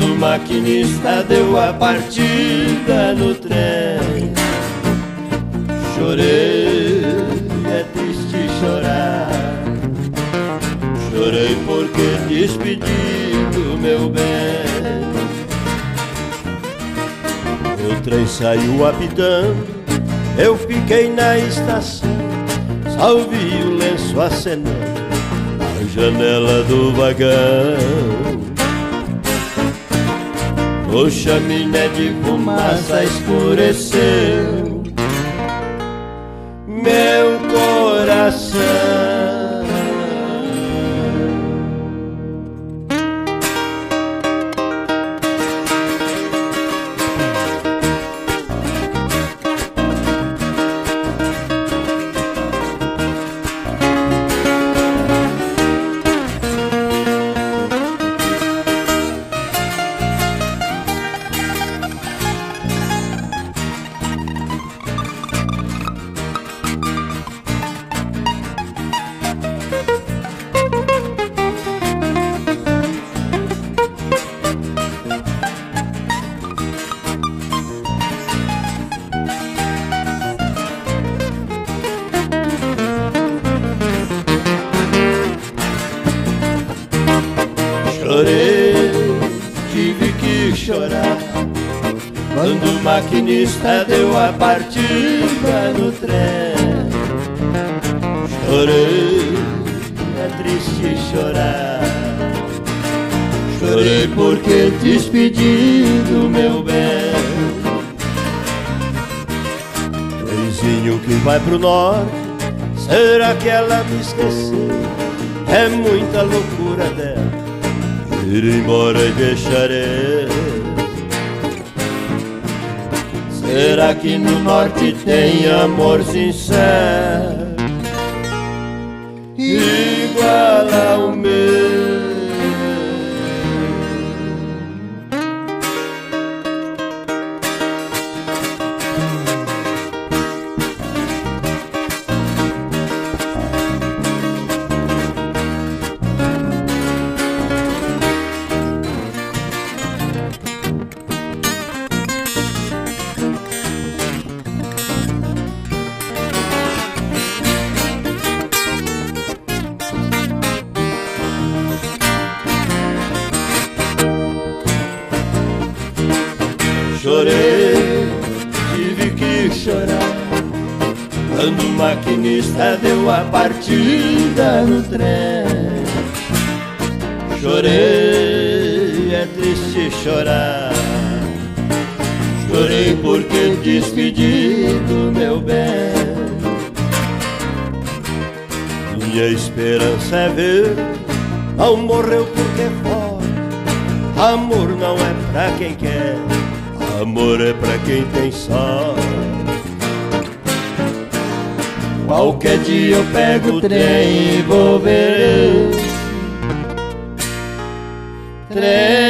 quando o maquinista deu a partida no trem. Chorei, é triste chorar. Chorei porque despedi do meu bem. O trem saiu apitando, eu fiquei na estação. Só ouvi o lenço acenando na janela do vagão. O chaminé de fumaça escureceu meu coração. Chorei, tive que chorar quando o maquinista deu a partida no trem. Chorei, é triste chorar. Chorei porque despedi do meu bem. Trenzinho que vai pro norte, será que ela me esqueceu? É muita loucura dela ir embora e deixarei. Será que no norte tem amor sincero igual ao meu? Chorei, tive que chorar quando o maquinista deu a partida no trem. Chorei, é triste chorar. Chorei porque despedi do meu bem. Minha esperança é ver, não morreu porque é forte. Amor não é pra quem quer, amor é pra quem tem sorte. Qualquer dia eu pego o trem e vou ver esse trem.